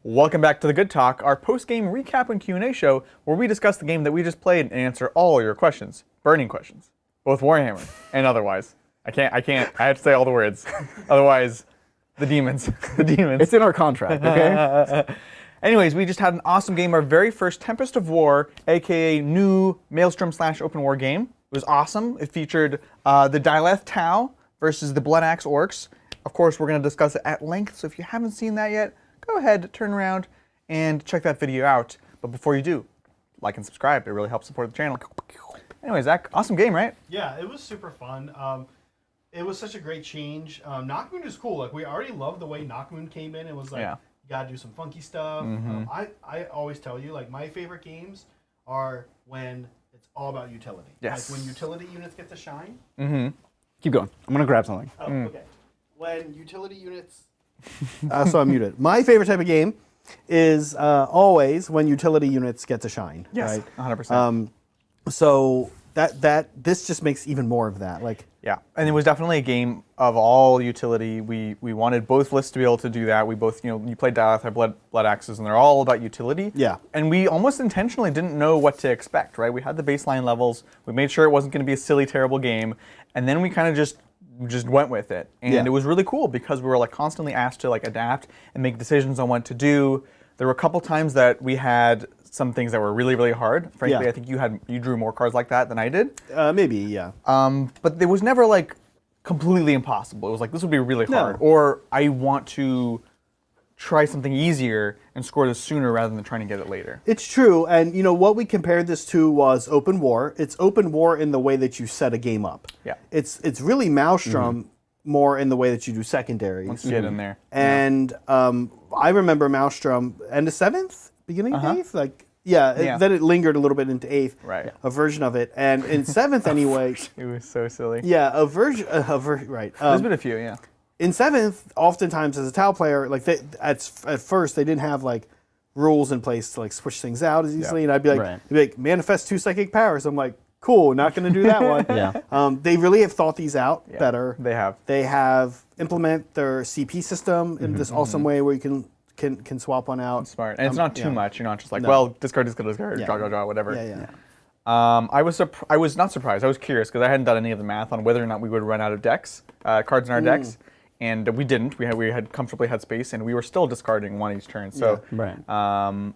Welcome back to The Good Talk, our post-game recap and Q&A show where we discuss the game that we just played and answer all your questions. Burning questions. Both Warhammer and otherwise. I have to say all the words. Otherwise, the demons. It's in our contract, okay? Anyways, we just had an awesome game, our very first Tempest of War, aka new Maelstrom/Open War game. It was awesome. It featured the Dileth Tau versus the Blood Axe Orks. Of course, we're going to discuss it at length, so if you haven't seen that yet, go ahead, turn around, and check that video out. But before you do, like and subscribe. It really helps support the channel. Anyways, Zach, awesome game, right? Yeah, it was super fun. It was such a great change. Knockmoon is cool. Like, we already loved the way Knockmoon came in. It was like, you gotta do some funky stuff. I always tell you, like, my favorite games are when it's all about utility. Yes. Like, when utility units get to shine. Keep going. I'm going to grab something. Oh, okay. When utility units... so I'm muted. My favorite type of game is always when utility units get to shine. Yes, right? 100%. So this just makes even more of that. Like, yeah, and it was definitely a game of all utility. We wanted both lists to be able to do that. We both, you played Dileth, I Blood Axes, and they're all about utility. Yeah. And we almost intentionally didn't know what to expect, right? We had the baseline levels. We made sure it wasn't going to be a silly, terrible game, and then we kind of just went with it. And it was really cool because we were like constantly asked to like adapt and make decisions on what to do. There were a couple times that we had some things that were really, really hard. Frankly, I think you drew more cards like that than I did. Maybe, yeah. But it was never like completely impossible. It was like, this would be really hard. Or I want to try something easier and score this sooner rather than trying to get it later. It's true, and what we compared this to was Open War. It's Open War in the way that you set a game up. Yeah. It's really Maelstrom more in the way that you do secondaries. Let's get in there. And I remember Maelstrom end of 7th, beginning of 8th? Then it lingered a little bit into 8th. Right. A version of it. And in 7th anyway. It was so silly. Yeah, a version, right. There's been a few, yeah. In 7th, oftentimes as a Tau player, like at first they didn't have like rules in place to like switch things out as easily, and I'd be like, manifest 2 psychic powers. I'm like, cool, not going to do that one. They really have thought these out better. They have. They have implement their CP system in this awesome way where you can swap one out. Smart, and it's not too much. You're not just like, well, discard, draw, whatever. I was not surprised. I was curious because I hadn't done any of the math on whether or not we would run out of decks, cards in our decks. And we didn't. We had comfortably had space, and we were still discarding one each turn. So, maybe I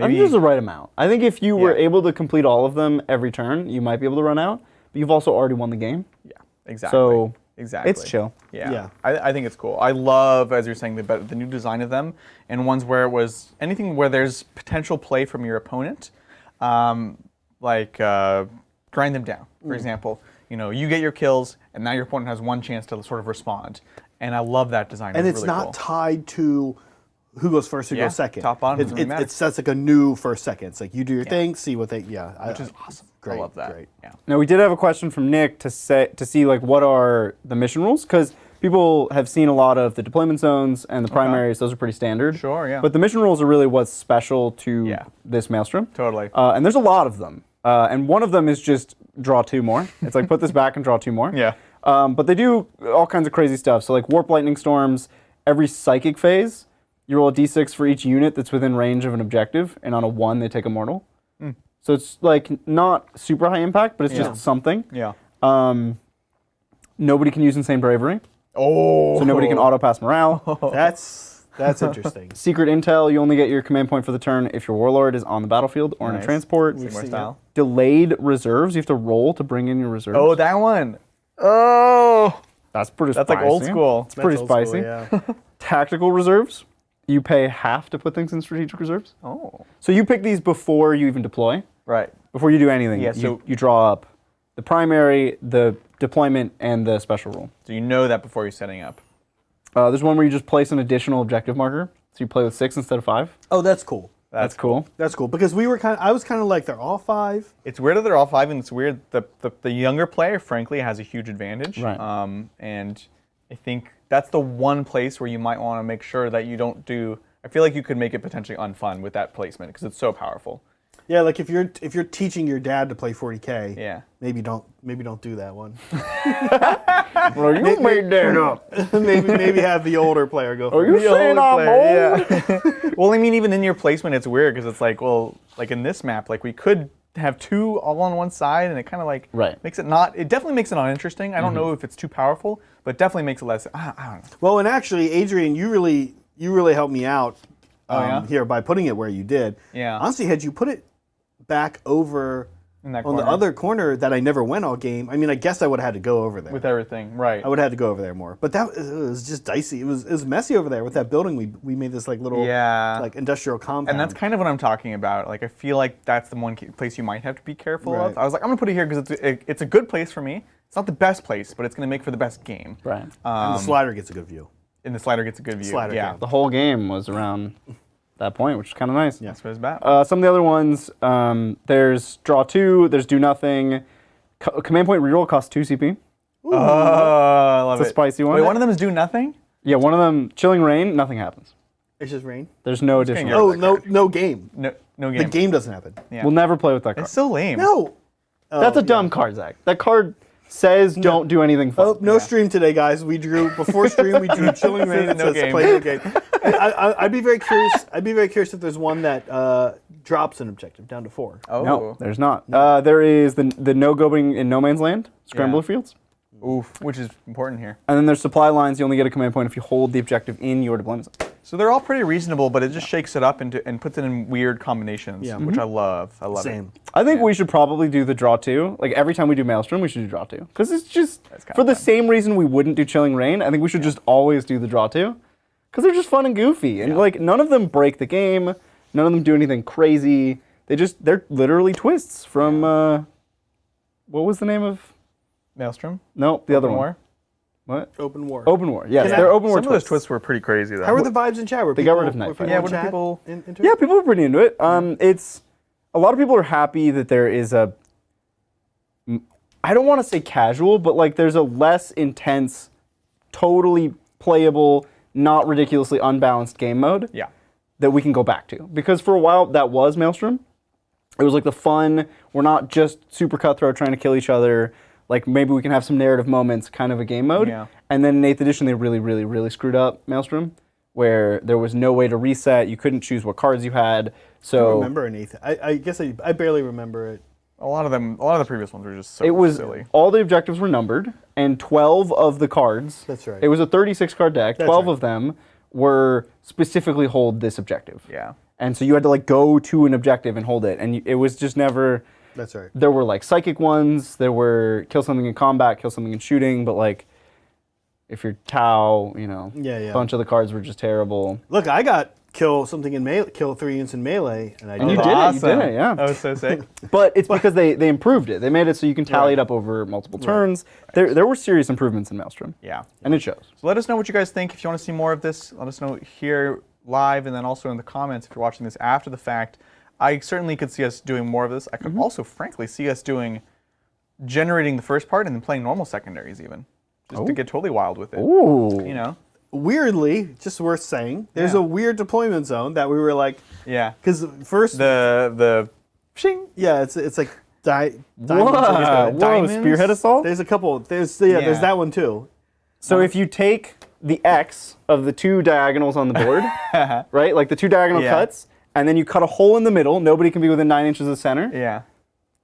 think there's the right amount. I think if you were able to complete all of them every turn, you might be able to run out. But you've also already won the game. Yeah, exactly. So exactly, it's chill. Yeah. I think it's cool. I love, as you're saying, the new design of them, and ones where it was anything where there's potential play from your opponent, like grind them down. For example. You get your kills, and now your opponent has one chance to sort of respond. And I love that design. And it's really not cool. tied to who goes first, who goes second. Top bottom doesn't really matter. It's like a new first, second. It's like you do your thing, see what they, which is awesome. Great, I love that. Great. Yeah. Now we did have a question from Nick to see like what are the mission rules, because people have seen a lot of the deployment zones and the primaries. Those are pretty standard. Sure, yeah. But the mission rules are really what's special to this Maelstrom. Totally. And there's a lot of them. And one of them is just draw 2 more. It's like put this back and draw 2 more. Yeah. But they do all kinds of crazy stuff. So like Warp Lightning Storms, every psychic phase, you roll a d6 for each unit that's within range of an objective, and on a 1 they take a mortal. So it's like not super high impact, but it's just something. Yeah. Nobody can use Insane Bravery. Oh. So nobody can auto-pass morale. That's interesting. Secret Intel, you only get your command point for the turn if your Warlord is on the battlefield or in a transport. Sigmar style. Delayed reserves, you have to roll to bring in your reserves. Oh, that one. Oh. That's pretty spicy. That's like old school. It's pretty spicy. School, Tactical reserves, you pay half to put things in strategic reserves. Oh. So you pick these before you even deploy. Right. Before you do anything. Yeah, so you draw up the primary, the deployment, and the special rule. So you know that before you're setting up. There's one where you just place an additional objective marker. So you play with 6 instead of 5. Oh, that's cool. That's cool. That's cool because I was kind of like they're all 5. It's weird that they're all 5, and it's weird the younger player, frankly, has a huge advantage. Right. And I think that's the one place where you might want to make sure that you don't do. I feel like you could make it potentially unfun with that placement because it's so powerful. Yeah, like if you're teaching your dad to play 40K, Yeah. maybe don't do that one. Well, you made that up. maybe have the older player go. Are you saying I'm old? Yeah. Well, I mean, even in your placement, it's weird because it's like, well, like in this map, like we could have two all on one side, and it kind of like makes it not. It definitely makes it uninteresting. I don't know if it's too powerful, but it definitely makes it less. I don't know. Well, and actually, Adrian, you really helped me out yeah? here by putting it where you did. Yeah. Honestly, had you put it back over In that on the corner. other corner that I never went all game, I mean, I guess I would have had to go over there. With everything, right? I would have had to go over there more, but that it was just dicey. It was messy over there with that building. We made this like little like industrial compound, and that's kind of what I'm talking about. Like I feel like that's the one place you might have to be careful of. I was like, I'm gonna put it here because it's a good place for me. It's not the best place, but it's gonna make for the best game. Right. And the slider gets a good view. And the slider gets a good view. Slider, yeah. The whole game was around that point, which is kind of nice. That's what it's about. Some of the other ones, there's draw 2, there's do nothing. Command point reroll costs 2 CP. Oh, I love It's a spicy one. Wait, one of them is do nothing? Yeah, one of them, Chilling Rain, nothing happens. It's just rain. There's no additional. Oh, no game. No game. The game doesn't happen. Yeah. We'll never play with that card. It's so lame. No. That's a dumb card, Zach. That card says don't do anything fun. Oh, no stream today, guys. We drew before stream. We drew Chilling Rain. It No says game. play no game. I'd be very curious. I'd be very curious if there's one that drops an objective down to 4. Oh. No, there's not. There is the no going in no man's land, scrambler fields. Oof, which is important here. And then there's supply lines. You only get a command point if you hold the objective in your deployment zone. So they're all pretty reasonable, but it just shakes it up and puts it in weird combinations, which I love. I love Same. it. I think we should probably do the draw 2. Like every time we do Maelstrom, we should do draw 2. Because it's just, kinda for the fun. same reason we wouldn't do Chilling Rain, I think we should just always do the draw 2. Because they're just fun and goofy. And like none of them break the game. None of them do anything crazy. They're literally twists from, what was the name of? Maelstrom? No, the other Open one. War? What? Open War. Open War. Yes, they're Open War Some of those twists were pretty crazy, though. How were the vibes in chat? Were They people, got rid of were Nightfire. people Yeah, in what did chat people- into Yeah, it? people are pretty into it. It's a lot of people are happy that there is a. I don't want to say casual, but like there's a less intense, totally playable, not ridiculously unbalanced game mode. Yeah. That we can go back to, because for a while that was Maelstrom. It was like the fun. We're not just super cutthroat trying to kill each other. Like maybe we can have some narrative moments, kind of a game mode. Yeah. And then in 8th edition, they really, really, really screwed up Maelstrom, where there was no way to reset. You couldn't choose what cards you had. I So don't remember an eighth. I guess I barely remember it. A lot of the previous ones were just so it was silly. all the objectives were numbered, and 12 of the cards. That's right. It was a 36 card deck. That's 12 right. of them were specifically hold this objective. Yeah. And so you had to like go to an objective and hold it, and it was just never. That's right. There were like psychic ones. There were kill something in combat, kill something in shooting. But like, if you're Tau, a bunch of the cards were just terrible. Look, I got kill something in melee, kill 3 units in melee, and I And you did. did it. Awesome. You did it. Yeah. That was so sick. But it's because they improved it. They made it so you can tally it up over multiple turns. There were serious improvements in Maelstrom. Yeah. And it shows. So let us know what you guys think. If you want to see more of this, let us know here live and then also in the comments if you're watching this after the fact. I certainly could see us doing more of this. I could also, frankly, see us generating the first part and then playing normal secondaries even. Just to get totally wild with it. Ooh. Weirdly, just worth saying, there's a weird deployment zone that we were like, Yeah. because first, The shing. yeah, it's like diamonds. Whoa, spearhead assault? There's a couple. There's that one too. So if you take the X of the 2 diagonals on the board, right? Like the 2 diagonal cuts, and then you cut a hole in the middle, nobody can be within 9 inches of the center. Yeah.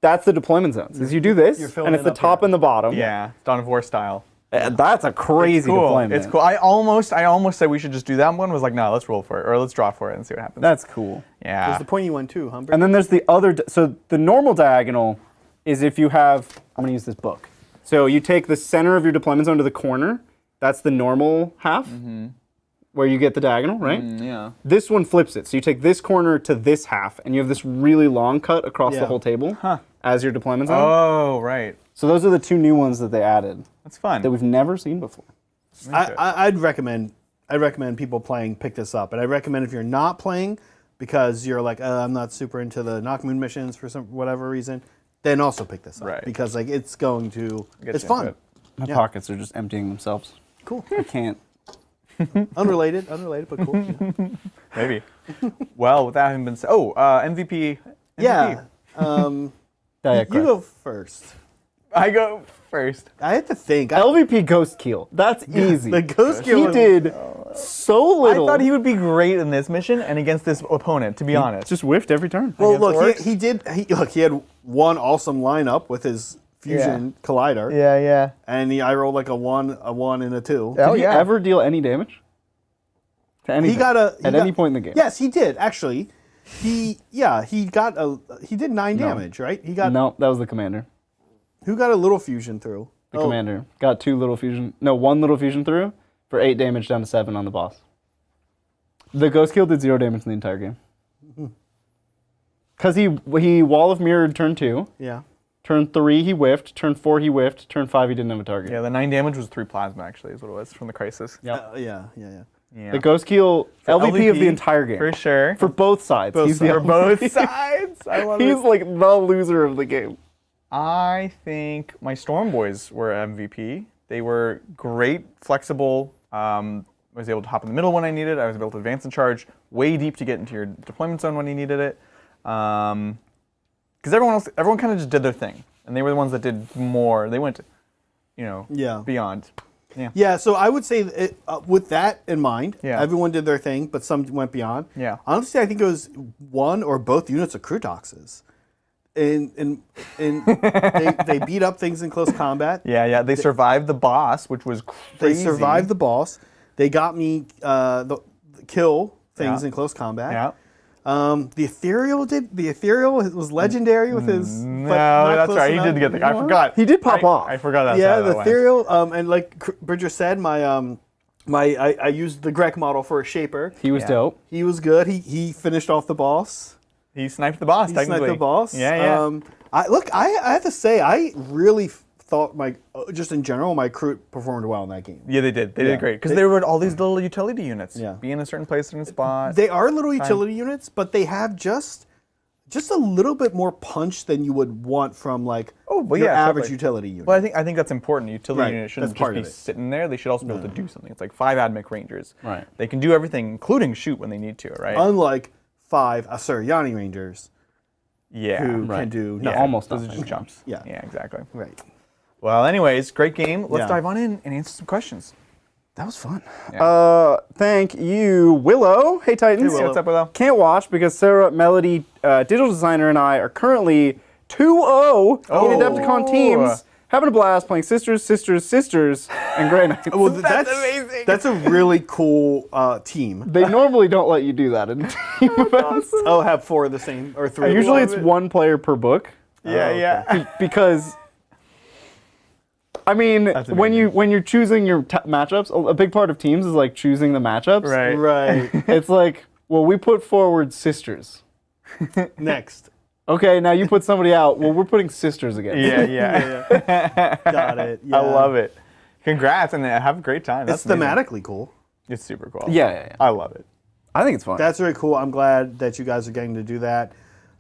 That's the deployment zones. Is you do this, filling and it's it the up top here. and the bottom. Yeah. Dawn of War style. That's a crazy Cool. deployment. It's cool. I almost said we should just do that one. Was like, no, let's roll for it, or let's draw for it and see what happens. That's cool. Yeah. There's the pointy one too, Humber. And then there's the other, so the normal diagonal is if you have, I'm gonna use this book. So you take the center of your deployment zone to the corner, that's the normal half, where you get the diagonal, right? Yeah. This one flips it. So you take this corner to this half, and you have this really long cut across the Yeah. whole table as your deployment zone. Oh, right. So those are the 2 new ones that they added That's fun. that we've never seen before. I'd recommend people playing pick this up, and I recommend if you're not playing because you're like I'm not super into the Knockmoon missions for some whatever reason, then also pick this up because like it's going to it's fun. My pockets are just emptying themselves. Cool. I can't. Unrelated, but cool. Yeah. Maybe. Well, with that having been said, MVP Yeah. Diet You Quest. go first. I go first. I had to think. LVP Ghost Keel. That's easy. The Ghost Keel He was- did so little. I thought he would be great in this mission and against this opponent, to be honest. just whiffed every turn. Well, against look, Orks? he did. He had one awesome lineup with his fusion collider, Yeah. and I rolled like a 1, and a 2. Oh, Did he yeah. ever deal any damage? To anything? At any point in the game? Yes, he did actually. He did 9 damage, right? He got No, that was the commander. who got a little fusion through. The commander got 2 little fusion. No, 1 little fusion through for 8 damage down to 7 on the boss. The Ghost Kill did 0 damage in the entire game. Because he Wall of Mirrored turn 2. Yeah. Turn 3 he whiffed. Turn 4 he whiffed. Turn 5 he didn't have a target. Yeah, the 9 damage was 3 plasma, actually, is what it was from the Crisis. Yep. Yeah. Yeah. The Ghost Kill LVP of the entire game. For sure. For both sides. Both He's the sides. For both sides. I love He's it. like the loser of the game. I think my Storm Boys were MVP. They were great, flexible. I was able to hop in the middle when I needed it. I was able to advance and charge way deep to get into your deployment zone when you needed it. Because everyone kind of just did their thing, and they were the ones that did more. They went, beyond. Yeah, so I would say with that in mind, Yeah. everyone did their thing, but some went beyond. Yeah. Honestly, I think it was one or both units of Crutoxes. And they beat up things in close combat. Yeah. They survived the boss, which was They crazy. survived the boss. They got me the kill things Yeah. in close combat. Yeah. The Ethereal was legendary with his. No, that's right. He did get the. I forgot. He did pop off. I forgot that. Yeah, the Ethereal, and like Bridger said, I used the Greg model for a shaper. He was Yeah. dope. He was good. He finished off the boss. He sniped the boss. He technically. sniped the boss. Yeah. I have to say, I really thought just in general, my crew performed well in that game. Yeah, they did. They Yeah. did great because there were all these little utility units. Yeah. Be in a certain place, certain spot. They are little utility units, but they have just a little bit more punch than you would want from your average totally. utility unit. Well, I think that's important. Utility Right, units shouldn't that's just part be of it. sitting there. They should also be able to do something. It's like 5 Admech Rangers. Right. They can do everything, including shoot when they need to. Right. Unlike 5 Asuryani Rangers, yeah. who Right. can do No, Yeah, almost Those are nothing. just jumps. Yeah. Yeah. Exactly. Right. Well, anyways, great game. Let's Yeah. dive on in and answer some questions. That was fun. Yeah. Thank you, Willow. Hey, Titans. Hey, what's up, Willow? Can't watch because Sarah Melody, digital designer, and I are currently 2-0 in Adepticon teams, having a blast playing Sisters, and Grey Knights. Well, That's amazing. That's a really cool team. They normally don't let you do that in team events. Oh, have 4 of the same or 3. Usually it's 1 player per book Yeah. because. I mean, That's when amazing. you're choosing your matchups, a big part of teams is like choosing the matchups. Right. Right. It's like, well, we put forward Sisters. Next. Okay, now you put somebody out. Well, we're putting Sisters again. Yeah. Got it. Yeah. I love it. Congrats and have a great time. It's That's amazing. thematically cool. It's super cool. Yeah. I love it. I think it's fun. That's really cool. I'm glad that you guys are getting to do that.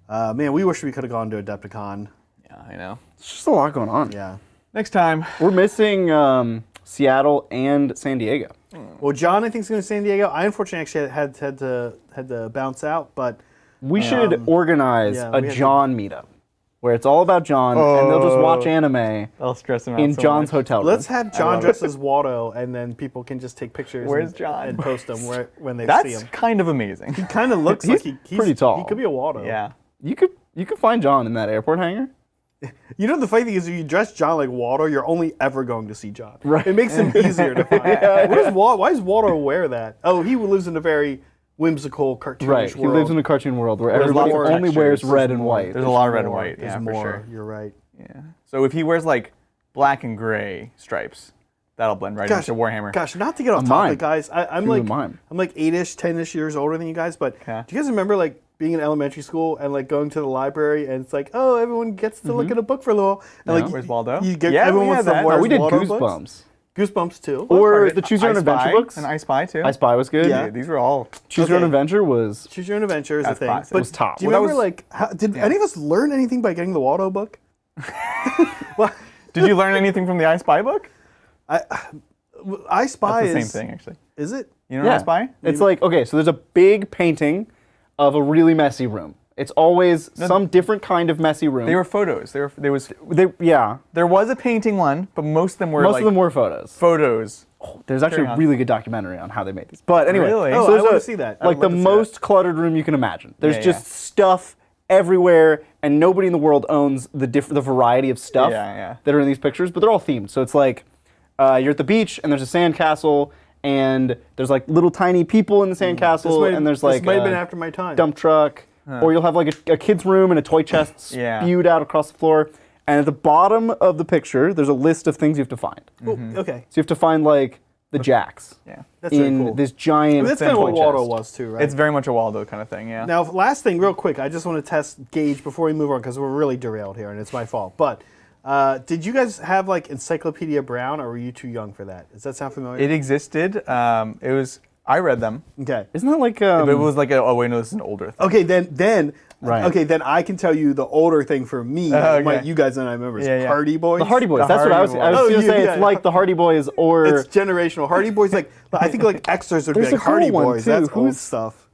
Man, we wish we could have gone to Adepticon. Yeah, I know. It's just a lot going on. Yeah. Next time. We're missing Seattle and San Diego. Well, John, I think, is going to San Diego. I unfortunately actually had to bounce out, but We should organize yeah, a we have to- John meetup where it's all about John and they'll just watch anime I'll stress him out in so John's much. hotel room. let's have John love dress as Waldo, and then people can just take pictures. Where's John? And post them when they see That's him. kind of amazing. He kind of looks like he's pretty tall. He could be a Waldo. Yeah. You could find John in that airport hangar. You know, the funny thing is, if you dress John like Waldo, you're only ever going to see John. Right. It makes him easier to find. Why does Waldo wear that? Oh, he lives in a very whimsical, cartoonish Right. He world. lives in a cartoon world where There's everybody more only wears textures, red and white. There's a lot of red and more. white. There's Yeah, more. for sure. You're right. Yeah. So if he wears like black and gray stripes, that'll blend right into Warhammer. Gosh, not to get off A mime. topic, guys. I'm He was a like mime. I'm like 8-ish, 10-ish years older than you guys, but Okay. do you guys remember like being in elementary school and like going to the library and it's like, oh, everyone gets to look at a book for a little, and Yeah. like Where's Waldo? You get Yeah, everyone we wants had to that. wear we did Waldo Goosebumps. books. Goosebumps too. Or the Choose Your Own I Adventure Spy books. And I Spy too. I Spy was good. Yeah. Dude, these were all. Choose Your Own Okay. Adventure was Choose Your Own Adventure is a That's thing. classic. But It was top. do you Well, that remember was- did any of us learn anything by getting the Waldo book? Well, Did you learn anything from the I Spy book? I Spy That's the is same thing, actually. Is it? You know I Spy? It's like, okay, so there's a big painting of a really messy room. It's always some different kind of messy room. They were photos. There was a painting one, but most of them were Most of them were photos. Photos. There's actually a really good documentary on how they made these. But anyway, Really? Oh, so I there's want to see that. like the most cluttered room you can imagine. There's Yeah, just stuff everywhere, and nobody in the world owns the variety of stuff that are in these pictures. But they're all themed. So it's like you're at the beach, and there's a sandcastle, and there's like little tiny people in the sandcastle, and there's like this might have been after my time. dump truck, or you'll have like a kid's room and a toy chest spewed out across the floor. And at the bottom of the picture, there's a list of things you have to find. Okay, So you have to find like the jacks that's very in cool. this giant. That's kind of what toy Waldo chest. was too, right? It's very much a Waldo kind of thing, yeah. Now, last thing, real quick, I just want to gauge before we move on because we're really derailed here and it's my fault. But did you guys have like Encyclopedia Brown, or were you too young for that? Does that sound familiar? It existed. I read them. Okay. Isn't that like? But it was like, oh wait, no, this is an older thing. Okay, then. Right. Okay, then I can tell you the older thing for me. Okay. You guys don't remember. It's Yeah. Hardy Boys. The Hardy Boys. The That's what I was. Hardy I was Boys. going to say. yeah. It's like the Hardy Boys, or It's generational. Hardy Boys, like I think like Xers would be There's like a cool Hardy one, Boys. too. That's old Who's- stuff.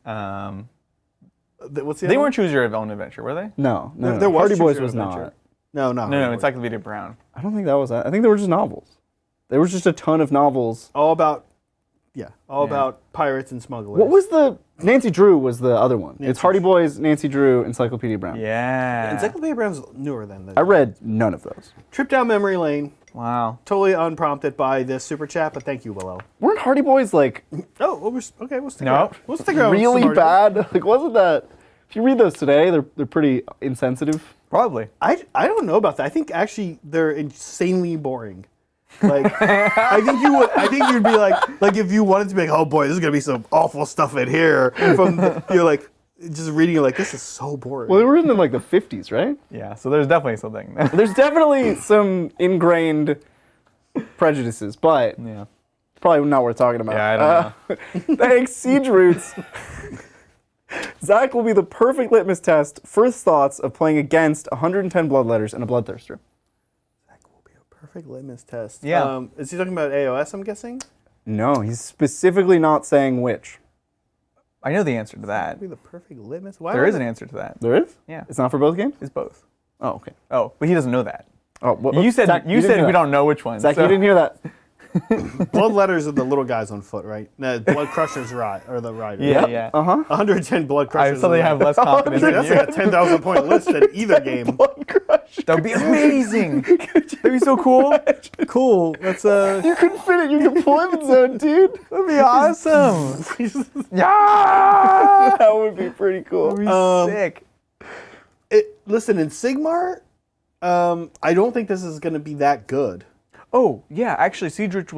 What's the They other weren't Choose Your Own Adventure, were they? no. There was Hardy Choose Boys Your was Adventure. not. No, No, Encyclopedia Brown. I don't think that was. I think they were just novels. There was just a ton of novels. All about pirates and smugglers. What was the Nancy Drew was the other one? It's Hardy Boys, Nancy Drew, Encyclopedia Brown. Yeah. Encyclopedia Brown's newer than that. I read none of those. Trip down memory lane, Wow. totally unprompted by this super chat, but thank you, Willow. Weren't Hardy Boys like Oh, well, we'll stick No. around. We'll stick around. with really some Hardy Boys. bad? Like, wasn't that? If you read those today, they're pretty insensitive. Probably. I don't know about that. I think actually they're insanely boring. Like I think you'd be like if you wanted to be like, oh boy, there's gonna be some awful stuff in here. You're like just reading it like this is so boring. Well, they were written in like the 50s, right? Yeah, so there's definitely something. There's definitely some ingrained prejudices, but Yeah. it's probably not worth talking about. Yeah, I don't know. Thanks, Siege Roots. Zach will be the perfect litmus test. First thoughts of playing against 110 Bloodletters and a Bloodthirster. That will be a perfect litmus test. Yeah. Is he talking about AOS? I'm guessing. No, he's specifically not saying which. I know the answer to that. Be the perfect litmus. Why There would is it- an answer to that. There is? Yeah. It's not for both games? It's both. Oh, okay. Oh, but he doesn't know that. Oh, well, You said Zach, you didn't said hear we that. don't know which one. Zach, so- you didn't hear that. Blood letters are the little guys on foot, right? No, Blood Crushers or the rider. Yeah, yeah. 110 Blood I Crushers. suddenly have less confidence in That's you. like a 10,000 point list in either game. Blood Crush. That would be amazing. That'd be so cool. Cool. Let's You couldn't fit it in your deployment zone, dude. That'd be awesome. Yeah. That would be pretty cool. That'd be sick. listen, in Sigmar, I don't think this is going to be that good. Oh, yeah, actually, Siege Roots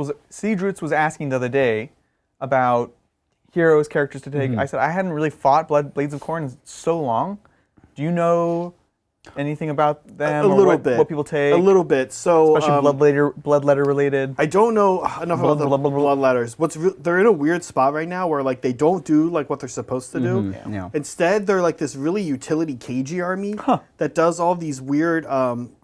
was asking the other day about heroes, characters to take. I said, I hadn't really fought Blades of Corn in so long. Do you know anything about them? A or little what, bit. What people take? A little bit. So, Especially bloodletter related. I don't know enough about the Blah, blah, blah, blah. blood letters. They're in a weird spot right now where like they don't do like what they're supposed to do. Yeah. Instead, they're like this really utility cagey army that does all these weird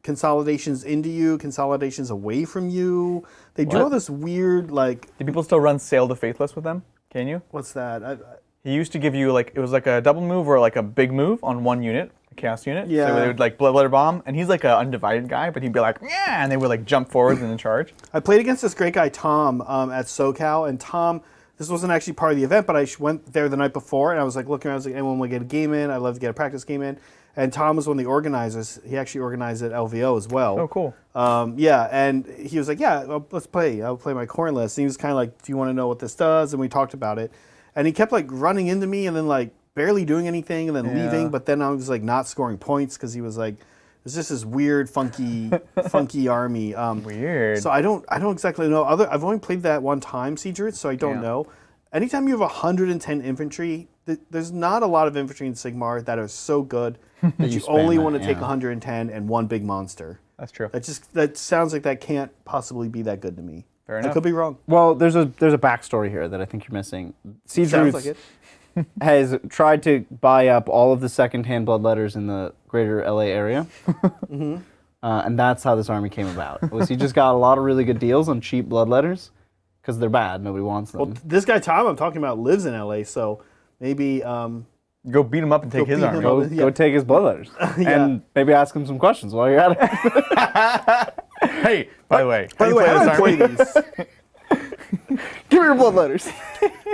consolidations into you, consolidations away from you. They do all this weird like Do people still run Sail the Faithless with them? Can you? what's that? He used to give you like, it was like a double move or like a big move on one unit, a chaos unit. Yeah. So they would like bloodletter bomb, and he's like an undivided guy, but he'd be like, yeah, and they would like jump forwards and in charge. I played against this great guy Tom at SoCal, and Tom. This wasn't actually part of the event, but I went there the night before, and I was like looking around. I was like, anyone want to get a game in? I'd love to get a practice game in. And Tom was one of the organizers. He actually organized at LVO as well. Oh, cool. Yeah, and he was like, yeah, let's play. I'll play my corn list. And he was kind of like, do you want to know what this does? And we talked about it. And he kept like running into me and then like barely doing anything and then leaving. But then I was like not scoring points because he was like, it's just this weird, funky army. Weird. So I don't exactly know. I've only played that one time, Siege Roots, so I don't know. Anytime you have 110 infantry, there's not a lot of infantry in Sigmar that are so good that you only want to take 110 and one big monster. That's true. That sounds like that can't possibly be that good to me. Fair I enough. could be wrong. Well, there's a backstory here that I think you're missing. Siege Sounds Roots like it. has tried to buy up all of the secondhand bloodletters in the greater LA area. And that's how this army came about. Was he just got a lot of really good deals on cheap bloodletters because they're bad. Nobody wants them. Well, this guy Tom I'm talking about lives in LA, so maybe Go beat him up and take his beat him army. up. Go take his bloodletters. And maybe ask him some questions while you're at it. Hey, by the way, By the way, how do I play these? Give me your bloodletters.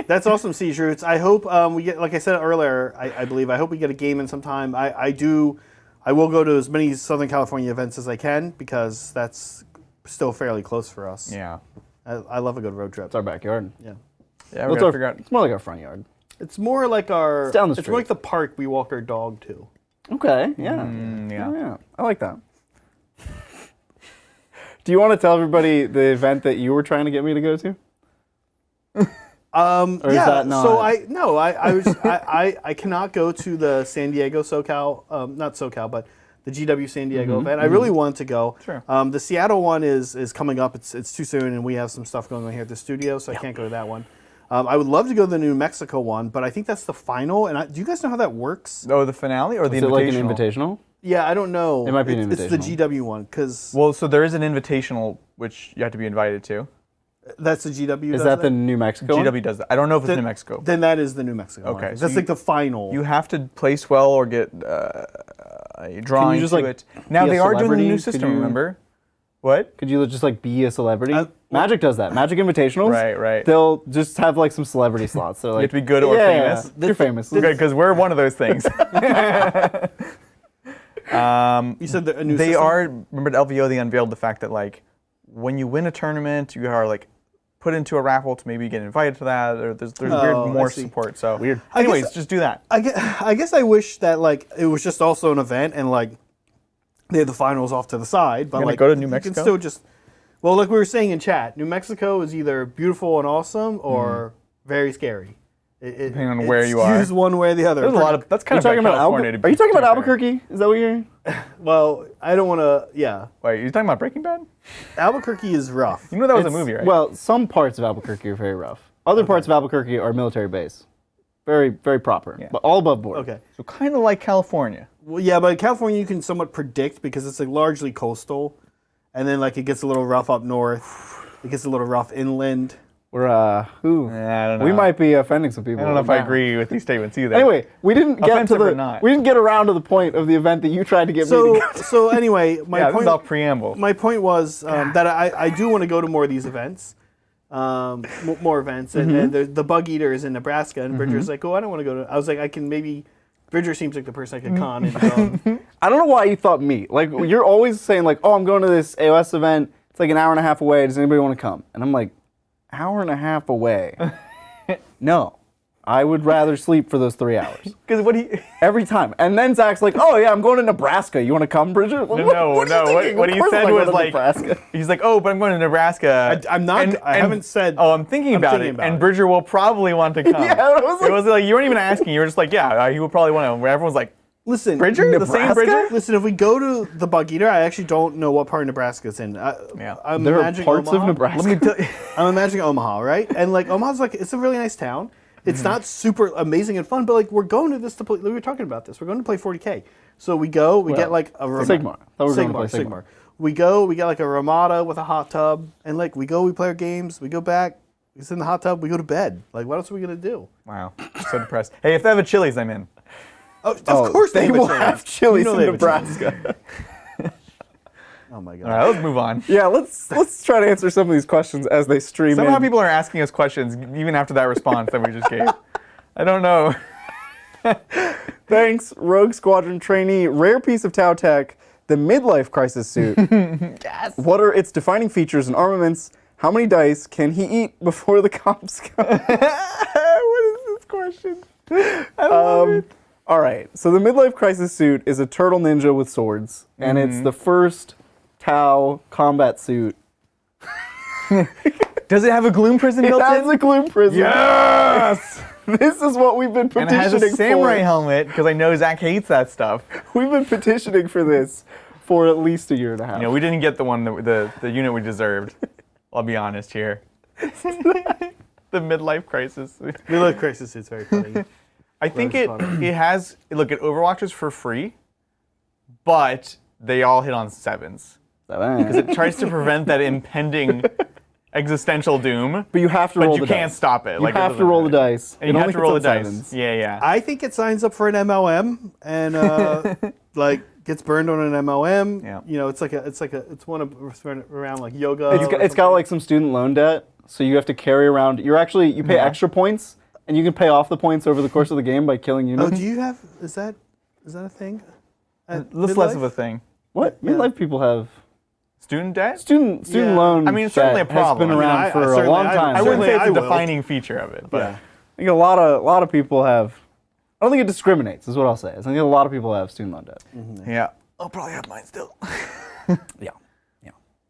That's awesome, Siege Roots. I hope we get, like I said earlier, I believe, I hope we get a game in sometime. I will go to as many Southern California events as I can because that's still fairly close for us. Yeah. I love a good road trip. It's our backyard. Yeah. Yeah, we gotta figure out. It's more like our front yard. It's more like our. It's down the It's street. more like the park we walk our dog to. Okay, yeah. Yeah. Yeah, I like that. Do you want to tell everybody the event that you were trying to get me to go to? Or is that not? So I cannot go to the San Diego SoCal, not SoCal, but the GW San Diego event. I really want to go. Sure. The Seattle one is coming up. It's too soon, and we have some stuff going on here at the studio, so I can't go to that one. I would love to go to the New Mexico one, but I think that's the final. And do you guys know how that works? Oh, the finale or the Is it invitational? like an invitational? Yeah, I don't know. It might be an It's the invitational. GW one because Well, so there is an invitational which you have to be invited to. that's the GW. Is does that the New Mexico one? GW does that. I don't know if it's New Mexico. Then that is the New Mexico. Okay, one. so That's you- like the final. You have to place well or get a drawing just, to like, it. Now be a they are doing the celebrity? new Could system. you- Remember? What? Could you just like be a celebrity? Magic does that. Magic Invitationals. Right. They'll just have like some celebrity slots. They're like, You have to be good or yeah, famous. You're famous. Good, because we're one of those things. you said a new. They system? are. Remember at LVO they unveiled the fact that like when you win a tournament, you are like put into a raffle to maybe get invited to that. Or there's Oh, weird I more see. support. So Weird. Anyways, guess- just do that. I guess I wish that like it was just also an event and like they had the finals off to the side. But gonna like go to New you Mexico? can still just. Well, like we were saying in chat, New Mexico is either beautiful and awesome or very scary. Depending on where you are. Choose one way or the other. There's a lot of that's kind Are you of talking about California. Are you talking about Albuquerque? Is that what you're? Well, I don't want to. Yeah, Wait, you talking about Breaking Bad? Albuquerque is rough. You know that was a It's- movie, right? Well, some parts of Albuquerque are very rough. Other parts of Albuquerque are military base. Very, very proper. Yeah. But all above board. Okay. so kind of like California. Well, yeah, but in California you can somewhat predict because it's like largely coastal, and then like it gets a little rough up north. It gets a little rough inland. We're I don't know. we might be offending some people. I don't know if I now. agree with these statements either. Anyway, we didn't get to Offensive or not. we didn't get around to the point of the event that you tried to get me to go. So anyway, my yeah, this point. is all preamble. My point was that I do want to go to more of these events, more events, and the Bug Eater is in Nebraska, and Bridger's like, oh, I don't want to go to. I was like, I can maybe. Bridger seems like the person I could con and go. I don't know why you thought me. Like you're always saying like, oh, I'm going to this AOS event. It's like an hour and a half away. Does anybody want to come? And I'm like, hour and a half away. No, I would rather sleep for those 3 hours Because what do you? every time. And then Zach's like, oh yeah, I'm going to Nebraska. You want to come, Bridger? Like, No, what are you thinking? what Of he course said I'm was going to like, Nebraska. he's like, oh, but I'm going to Nebraska. I'm not. I haven't said. Oh, I'm thinking about it, and Bridger will probably want to come. Yeah, it was like- it was like you weren't even asking. You were just like, yeah, he will probably want to. Where everyone's like, Listen, Bridger, the same Nebraska? Bridger. Listen, if we go to the Bug Eater, I actually don't know what part of Nebraska it's in. Yeah. I'm There are imagining parts Omaha. of Nebraska. Let me tell you. I'm imagining Omaha, right? And like Omaha's like it's a really nice town. It's not super amazing and fun, but like we're going to this to play. We were talking about this. We're going to play 40K. So we go. We get like a Sigmar. I thought we were going to play Sigmar. We go. We get like a Ramada with a hot tub, and like we go. We play our games. We go back. We sit in the hot tub. We go to bed. Like what else are we gonna do? Wow, so depressed. Hey, if they have a Chili's, I'm in. Oh, of course they have a will Chili's. have Chili's You know in they have a Nebraska. Oh my god. All right, let's move on. Yeah, let's try to answer some of these questions as they stream Somehow in. people are asking us questions even after that response that we just gave. I don't know. Thanks, Rogue Squadron trainee. Rare piece of Tau Tech, the midlife crisis suit. Yes. What are its defining features and armaments? How many dice can he eat before the comps come? What is this question? I love it. All right, so the midlife crisis suit is a turtle ninja with swords, and it's the first Tau combat suit. Does it have a gloom prison It built has in? a gloom prison. Yes. This is what we've been And petitioning it has a samurai for. helmet because I know Zach hates that stuff. We've been petitioning for this for at least a year and a half. You know, we didn't get the one the unit we deserved. I'll be honest here. The midlife crisis. Midlife crisis is very funny. I think That's it funny. it has look at Overwatchers for free, but they all hit on sevens because it tries to prevent that impending existential doom. But you have to roll the dice. But you can't stop it. You have to roll the dice. And you have to roll the dice. Yeah. I think it signs up for an MLM and like gets burned on an MLM. Yeah. You know, it's one of around like yoga. It's got like some student loan debt, so you have to carry around. You pay extra points, and you can pay off the points over the course of the game by killing units. Oh, do you have? Is that a thing? It's less of a thing. What? Midlife people have student debt? Student loan. I mean, it's certainly a problem. Has been around for a long time. I wouldn't say it's a defining feature of it, but I think a lot of people have. I don't think it discriminates. Is what I'll say. I think a lot of people have student loan debt. Mm-hmm. Yeah, I'll probably have mine still. Yeah.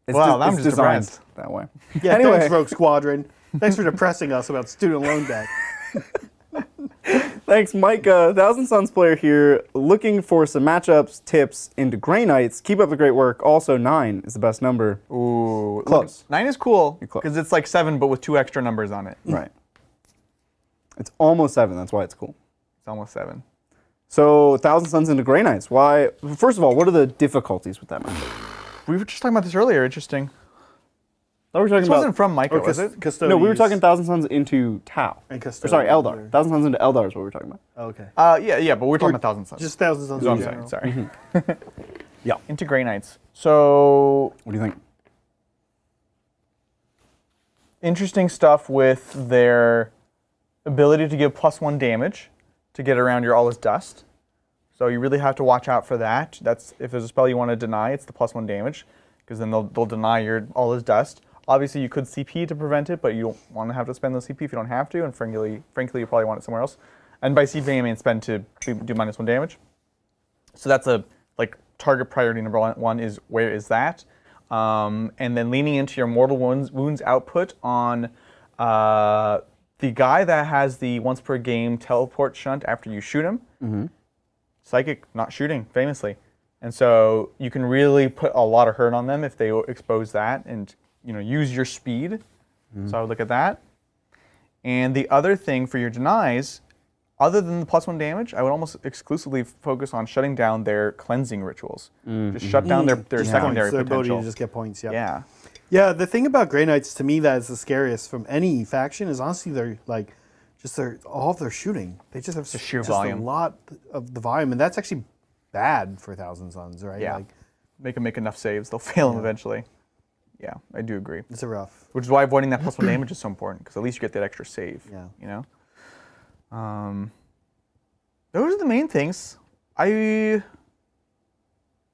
It's I'm just designed depressed that way. Yeah, anyway. thanks, Rogue Squadron. Thanks for depressing us about student loan debt. Thanks, Mike. Thousand Suns player here, looking for some matchups, tips into Grey Knights. Keep up the great work. Also, 9 is the best number. Ooh, close. 9 is cool You're close. because it's like 7, but with 2 extra numbers on it. Right. It's almost 7. That's why it's cool. It's almost 7. So, Thousand Suns into Grey Knights. Why? First of all, what are the difficulties with that matchup? We were just talking about this earlier. Interesting. I thought we were talking This about. wasn't from Micah, was it? No, we were talking Thousand Suns into Tau. And Or, sorry, Eldar. Thousand Suns into Eldar is what we were talking about. Oh, okay. Yeah, but we're talking about Thousand Suns. Just Thousand Suns. That's what I'm saying. Sorry. Yeah. Into Grey Knights. So What do you think? interesting stuff with their ability to give +1 damage to get around your All is Dust. So you really have to watch out for that. That's if there's a spell you want to deny, it's the +1 damage, because then they'll deny your All is Dust. Obviously, you could CP to prevent it, but you don't want to have to spend those CP if you don't have to, and frankly, you probably want it somewhere else. And by CP, I mean spend to do -1 damage. So that's a target priority number one is where is that, and then leaning into your mortal wounds output on the guy that has the once per game teleport shunt after you shoot him. Mm-hmm. Psychic, not shooting, famously, and so you can really put a lot of hurt on them if they expose that, and use your speed. Mm-hmm. So I would look at that. And the other thing for your denies, other than the +1 damage, I would almost exclusively focus on shutting down their cleansing rituals. Mm-hmm. Just shut down their secondary their potential. ability to just get points. Yeah. Yeah, the thing about Grey Knights to me that is the scariest from any faction is honestly all of their shooting. They just have sheer volume. a lot of the volume, and that's actually bad for Thousand Suns, right? Yeah. Make them make enough saves, they'll fail them eventually. Yeah, I do agree. It's a rough. Which is why avoiding that +1 damage is so important, because at least you get that extra save. Yeah. Those are the main things. I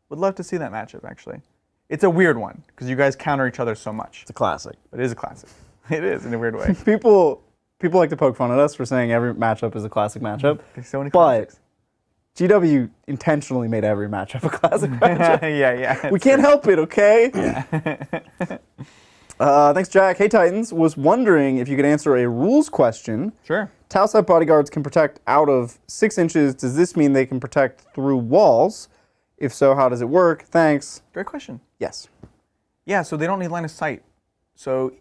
would love to see that matchup, actually. It's a weird one, because you guys counter each other so much. It's a classic. It is a classic. It is, in a weird way. People like to poke fun at us for saying every matchup is a classic matchup. There's so many but classics. GW intentionally made every matchup a classic matchup. Yeah. We can't help it, okay? Thanks, Jack. Hey, Titans. Was wondering if you could answer a rules question. Sure. Tau-side bodyguards can protect out of 6 inches. Does this mean they can protect through walls? If so, how does it work? Thanks. Great question. Yes. Yeah, so they don't need line of sight. So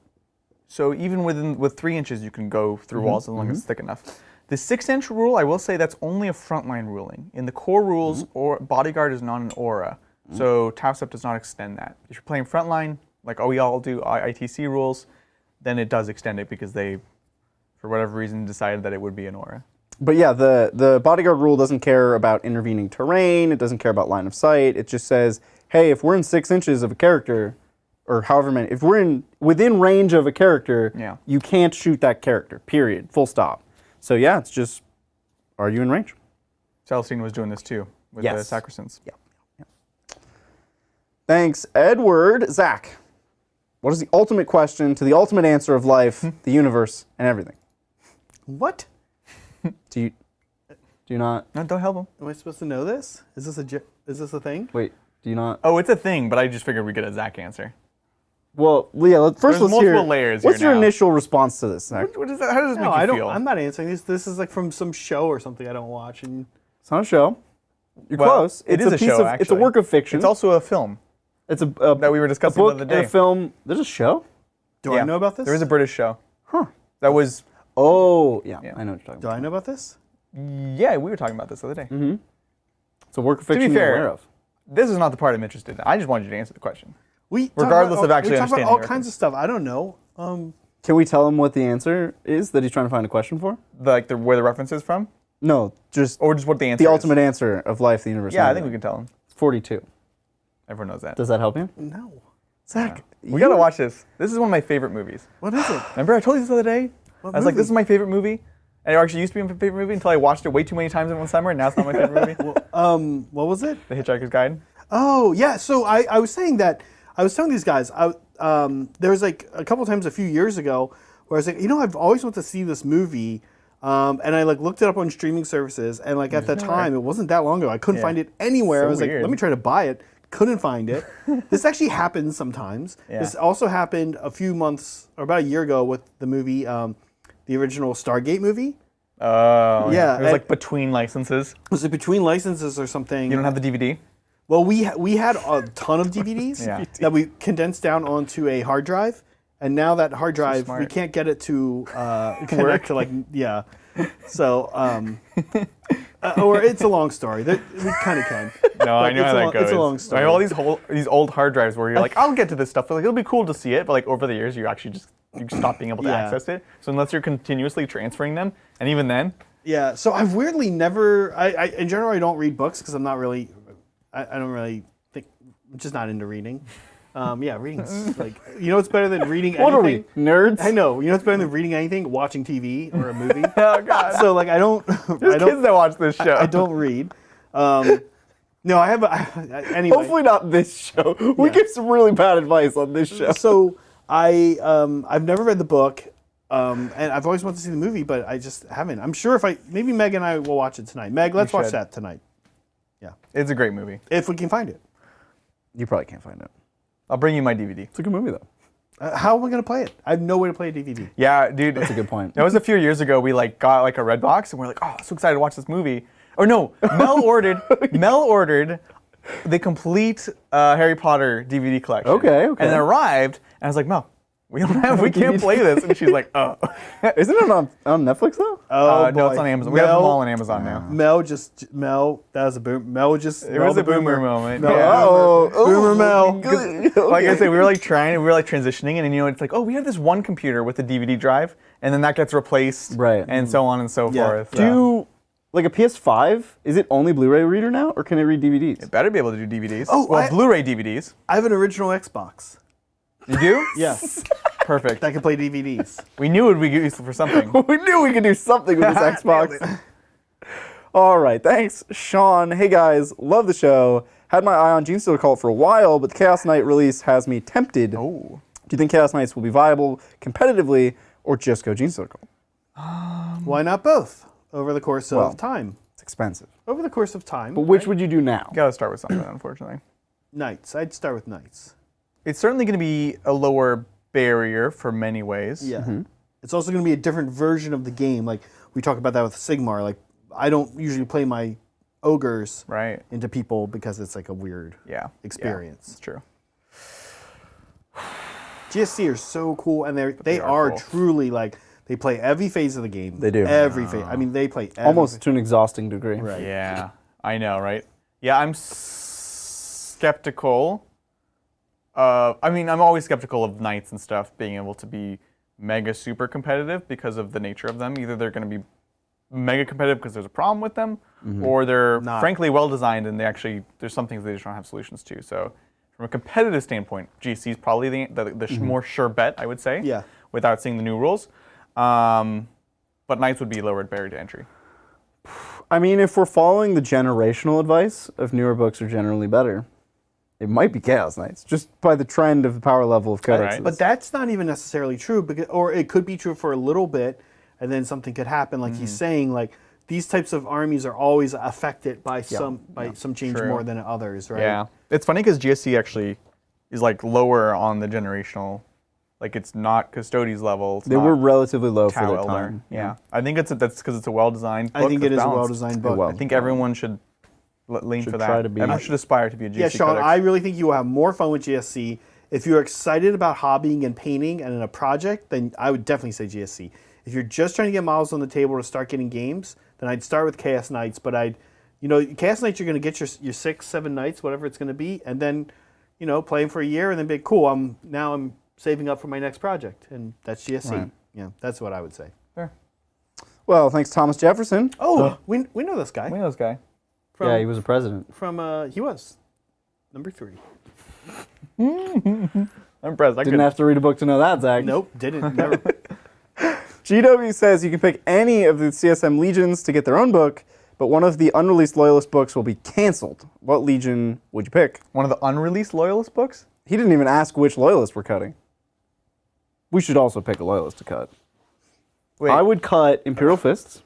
even with 3 inches, you can go through walls as long as it's thick enough. The 6-inch rule, I will say that's only a frontline ruling. In the core rules, or bodyguard is not an aura. So Tau-Sep does not extend that. If you're playing frontline, like we all do ITC rules, then it does extend it because they, for whatever reason, decided that it would be an aura. But yeah, the bodyguard rule doesn't care about intervening terrain. It doesn't care about line of sight. It just says, hey, if we're in 6 inches of a character, or however many, if we're within range of a character, you can't shoot that character, period, full stop. So yeah, it's just, are you in range? Celestine was doing this too, with the Sacrosands. Yeah. Thanks, Edward. Zach, what is the ultimate question to the ultimate answer of life, the universe, and everything? What? Do you not? No, don't help him. Am I supposed to know this? Is this a thing? Wait, do you not? Oh, it's a thing, but I just figured we'd get a Zach answer. Well, yeah, let's multiple hear. layers What's here your now. initial response to this, Zach? What is that? How does this No, make you feel? I'm not answering this. This is like from some show or something I don't watch. And It's not a show. You're Well, close. it It's is a a piece show, of. It's a actually. work of fiction. It's also a film It's a that we were discussing a book the other day. and a film. There's a show. do I know about this? There is a British show. Huh. That was, Oh, yeah. Yeah. I know what you're talking Do about. I know about this? yeah, we were talking about this the other day. Mm-hmm. It's a work of To fiction be you're fair, aware of. this is not the part I'm interested in. I just wanted you to answer the question. We Regardless talk about, of actually we talk about understanding all the kinds of stuff. I don't know. Can we tell him what the answer is that he's trying to find a question for? Like where the reference is from? No, just what the answer the is. ultimate answer of life, the universe. Yeah, I think we can tell him. It's 42. Everyone knows that. Does that help you? No. Zach, We gotta watch this. This is one of my favorite movies. What is it? Remember I told you this the other day? What I was like, movie? this is my favorite movie. And it actually used to be my favorite movie until I watched it way too many times in one summer, and now it's not my favorite movie. What was it? The Hitchhiker's Guide. Oh, yeah. So I was saying that, I was telling these guys, there was like a couple times a few years ago where I was like, I've always wanted to see this movie. And I like looked it up on streaming services, and like at the time, it wasn't that long ago. I couldn't find it anywhere. So I was weird. like, let me try to buy it. Couldn't find it. This actually happens sometimes. Yeah. This also happened a few months or about a year ago with the movie, the original Stargate movie. Oh. Yeah, It was like between licenses. Was it between licenses or something? You don't have the DVD? Well, we had a ton of DVDs Yeah. that we condensed down onto a hard drive, and now that hard drive smart. we can't get it to connect to So, or it's a long story. We kind of can. No, I know how that goes. It's a long I story. have all these old hard drives where you're like, I'll get to this stuff. But like, it'll be cool to see it. But like over the years, you stop being able to Yeah. access it. So unless you're continuously transferring them, and even then, Yeah. So I've weirdly never. I in general I don't read books because I'm not really. I don't really think. I'm just not into reading. Reading's like it's better than reading anything. what are we, nerds? I know. It's better than reading anything, watching TV or a movie. oh god, So like I don't. there's kids that watch this show. I don't read. No, I have. Anyway. Hopefully not this show. We give some really bad advice on this show. So I've never read the book, and I've always wanted to see the movie, but I just haven't. I'm sure maybe Meg and I will watch it tonight. Meg, let's watch should. that tonight. Yeah, It's a great movie. if we can find it. You probably can't find it. I'll bring you my DVD. It's a good movie, though. How am I going to play it? I have no way to play a DVD. Yeah, dude. That's a good point. That was a few years ago. We like got like a red box, and we're like, oh, so excited to watch this movie. Or no, Mel ordered the complete Harry Potter DVD collection. Okay. And it arrived, and I was like, Mel, we can't play this. And she's like, oh. Isn't it on Netflix, though? Oh, No, boy. it's on Amazon. We have them all on Amazon now. Mel, that was a boom. Mel just. It was a boomer moment. Mel, Yeah. Boomer Mel. Like I said, we were like transitioning, and it's like, oh, we have this one computer with a DVD drive, and then that gets replaced, Right. and so on and so Yeah. forth. Like a PS5, is it only Blu-ray reader now, or can it read DVDs? It better be able to do DVDs. Oh, well, Blu-ray DVDs. I have an original Xbox. You do? Yes, Perfect. that can play DVDs. We knew it would be useful for something. We knew we could do something with this Xbox. All right, thanks, Sean. Hey guys, love the show. Had my eye on Gene Stealer Cult for a while, but the Chaos Knight release has me tempted. Oh. Do you think Chaos Knights will be viable competitively, or just go Gene Stealer Cult? Why not both? Over the course of time. It's expensive. Over the course of time. But which would you do now? Gotta start with something, unfortunately. Knights. I'd start with Knights. It's certainly going to be a lower barrier for many ways. Yeah. It's also going to be a different version of the game. Like we talk about that with Sigmar. Like I don't usually play my ogres Right. into people because it's like a weird Yeah. experience. It's true. GSC are so cool, and they are are cool. truly like they play every phase of the game. They do. Every phase. I mean, they play every Almost to an exhausting degree. Right. Yeah. I know, right? Yeah, I'm skeptical. I'm always skeptical of knights and stuff being able to be mega super competitive because of the nature of them. Either they're going to be mega competitive because there's a problem with them, or they're frankly well designed and there's some things they just don't have solutions to. So from a competitive standpoint, GC is probably the more sure bet, I would say. Yeah. Without seeing the new rules, but knights would be lower barrier to entry. I mean, if we're following the generational advice of newer books are generally better, it might be Chaos Knights, just by the trend of the power level of codexes. Right. But that's not even necessarily true, or it could be true for a little bit, and then something could happen. Like he's saying, like these types of armies are always affected by some change True. more than others, right? Yeah, it's funny because GSC actually is like lower on the generational, like it's not Custodes level. It's They not were relatively low for Tau their Elder. time. Yeah, I think that's because it's a well-designed book. I think it that's is a balanced. well-designed book. Well, I think everyone should lean Should for that. try to be- Everyone should aspire to be a GSC Yeah, Sean, codex. I really think you will have more fun with GSC. If you're excited about hobbying and painting and in a project, then I would definitely say GSC. If you're just trying to get models on the table to start getting games, then I'd start with Chaos Knights. But Chaos Knights, you're going to get your 6, 7 knights, whatever it's going to be, and then, play them for a year and then be cool. I'm saving up for my next project, and that's GSC. Right. Yeah, that's what I would say. Fair. Well, thanks, Thomas Jefferson. Oh, we know this guy. We know this guy. From, Yeah, he was a president. he was number 3. I'm impressed. Didn't have to read a book to know that, Zach. Nope, didn't. Never. GW says you can pick any of the CSM legions to get their own book, but one of the unreleased Loyalist books will be canceled. What legion would you pick? One of the unreleased Loyalist books? He didn't even ask which Loyalist we're cutting. We should also pick a Loyalist to cut. Wait. I would cut Imperial Fists.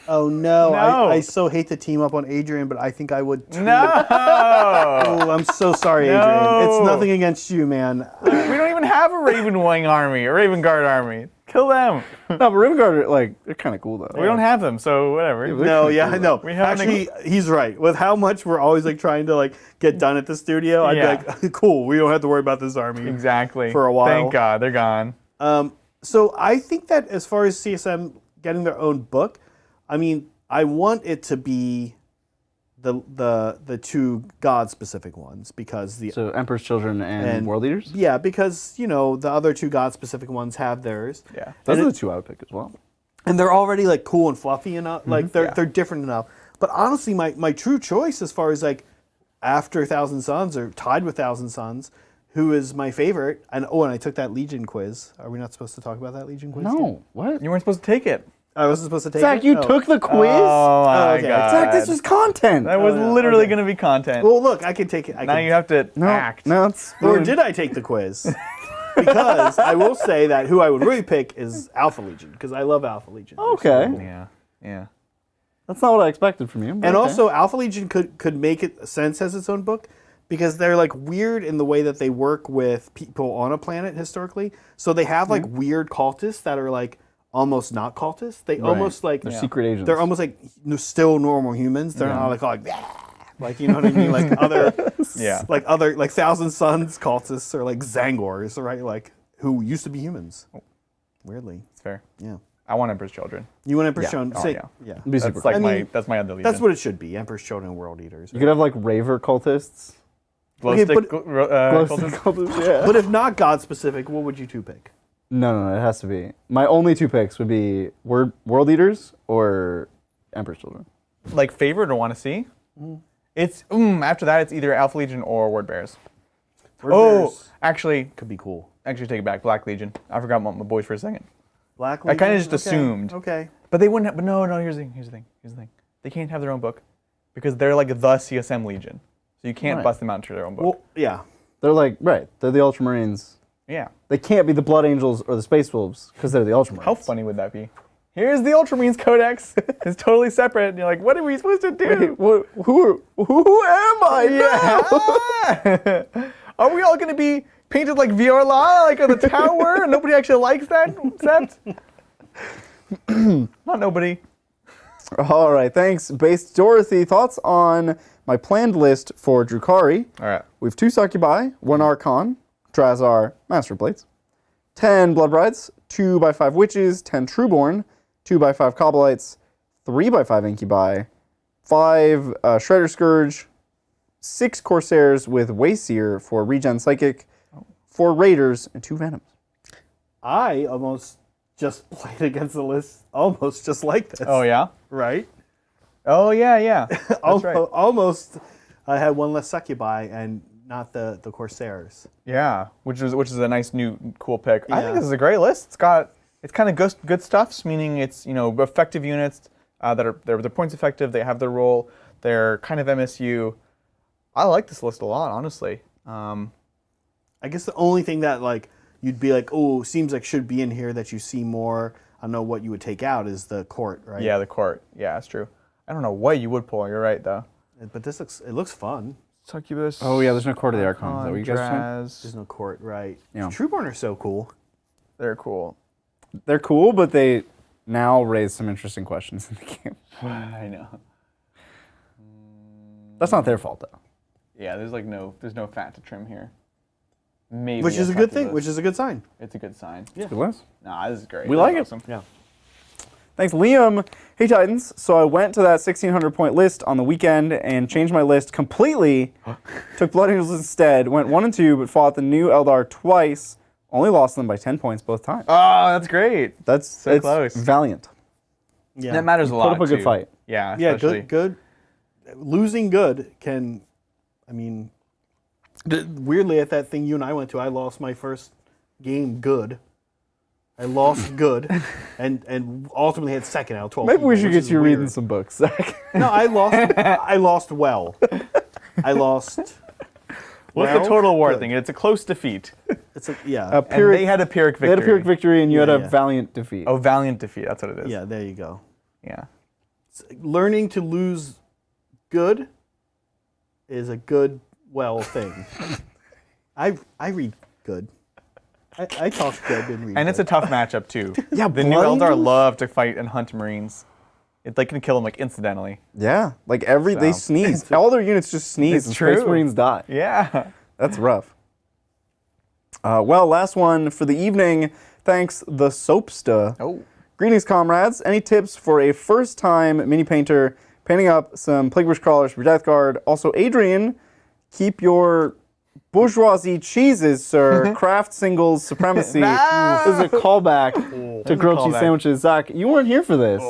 Oh no! No. I so hate to team up on Adrian, but I think I would. No! Oh, I'm so sorry, Adrian. No. It's nothing against you, man. We don't even have a Raven Wing army, a Raven Guard army. Kill them. No, but Raven Guard are they're kind of cool though. We don't have them, so whatever. No, yeah, I know. We have Actually, he's right. With how much we're always trying to get done at the studio, I'd Yeah. be like, cool. We don't have to worry about this army. Exactly. For a while. Thank God, they're gone. So I think that as far as CSM getting their own book, I mean, I want it to be the 2 God-specific ones because So Emperor's Children and World Eaters? Yeah, because the other 2 God-specific ones have theirs. Yeah. Those are the 2 I would pick as well. And they're already cool and fluffy enough. They're different enough. But honestly, my true choice as far as after Thousand Sons or tied with Thousand Sons, who is my favorite? And I took that Legion quiz. Are we not supposed to talk about that Legion quiz? No, what? You weren't supposed to take it. I wasn't supposed to take Zach, it. you Oh. took the quiz? Oh my okay. God. Zach, this was content. That was no, literally okay. going to be content. Well, look, I can take it. Now you have to act. No, it's Or did I take the quiz? Because I will say that who I would really pick is Alpha Legion because I love Alpha Legion. They're so Okay. cool. Yeah. That's not what I expected from you. but And okay. also, Alpha Legion could make it sense as its own book because they're weird in the way that they work with people on a planet historically. So they have weird cultists that are almost not cultists. They almost they're secret agents. They're almost still normal humans. They're not you know what I mean? Other Yeah. other Thousand Sons cultists or Zangors, right? Who used to be humans. Weirdly, It's fair. yeah. I want Emperor's Children. You want Emperor's Children? Oh, Say, yeah. yeah. It'd be super That's cool. that's my other legion. That's what it should be. Emperor's Children, World Eaters. You could have Raver cultists. Glow Okay, stick, but- Glow cultists. stick cultists, yeah. But if not God specific, what would you 2 pick? No, it has to be. My only 2 picks would be World Eaters or Emperor's Children. Favorite or want to see? It's after that it's either Alpha Legion or Word Bears. Bears Actually, could be cool. take it back. Black Legion. I forgot my boys for a second. Black I kinda Legion? just Okay, assumed. Okay. But they wouldn't have. But no. Here's the thing. They can't have their own book because they're the CSM Legion. So you can't Right. bust them out into their own book. Well, yeah. They're they're the Ultramarines. Yeah. They can't be the Blood Angels or the Space Wolves because they're the Ultramarines. How funny would that be? Here's the Ultramarines Codex. It's totally separate. And you're like, what are we supposed to do? Who am I now? Are we all going to be painted like Viola, on the tower? And nobody actually likes that set? Not nobody. All right, thanks. Based Dorothy, thoughts on my planned list for Drukari. All right. We have 2 Succubi, 1 Archon, Drazar, Master Plates, 10 Blood Brides, 2x5 Witches, 10 Trueborn, 2x5 Cobbleites, 3x5 Incubi, 5 Shredder Scourge, 6 Corsairs with Wayseer for Regen Psychic, 4 Raiders, and 2 Venoms. I almost just played against the list almost just like this. Oh, yeah? Right? Oh, yeah. That's right. Almost I had 1 less Succubi and not the Corsairs. Yeah, which is a nice new cool pick. I Yeah. think this is a great list. It's kind of good stuffs, meaning it's effective units that are they're points effective. They have their role. They're kind of MSU. I like this list a lot, honestly. I guess the only thing that you'd be oh, seems should be in here that you see more. I don't know what you would take out is the court, right? Yeah, the court. Yeah, that's true. I don't know what you would pull. You're right, though. But it looks fun. Succubus. Oh, yeah, there's no Court of the Archon. Is that what you guys are saying? There's no court, right? Yeah. Trueborn are so cool. They're cool. They're cool, but they now raise some interesting questions in the game. I know. That's not their fault, though. Yeah, there's no fat to trim here. Maybe Which is a good thing, succubus. which is a good sign. It's a good sign. Good list. Nah, this is great. We This like is it. awesome. Yeah. Thanks, Liam. Hey, Titans. So I went to that 1,600 point list on the weekend and changed my list completely. Took Blood Angels instead. Went 1 and 2, but fought the new Eldar twice. Only lost them by 10 points both times. Oh, that's great. That's so close. Valiant. Yeah. That matters a lot. Put up a good too. fight. Yeah, Yeah, especially. good. Losing good can, I mean, weirdly at that thing you and I went to, I lost my first game good. I lost good, and ultimately had second out of 12. Maybe we people, should which get is you weird. reading some books, Zach. No, I lost. I lost well. I lost. What's well, the total war good. thing? It's a close defeat. It's yeah. A And Pyrrhic, they had a Pyrrhic victory. they had a Pyrrhic victory, and you had a Yeah. valiant defeat. Oh, valiant defeat. That's what it is. Yeah, there you go. Yeah. Learning to lose good is a good well thing. I read good. I talk good and read. And it's a good. tough matchup too. Yeah, The new Blood Eldar Angels? love to fight and hunt Marines. They can kill them like incidentally. Yeah, like they So. sneeze. All their units just sneeze, It's and true. Space Marines die. Yeah. That's rough. Well, last one for the evening. Thanks, the Soapsta. Oh. Greetings, comrades. Any tips for a first-time mini painter painting up some Plague Bush crawlers for Death Guard? Also, Adrian, keep your bourgeoisie cheeses, sir. Craft singles supremacy. This is a callback to grilled cheese callback. sandwiches. Zach, you weren't here for this.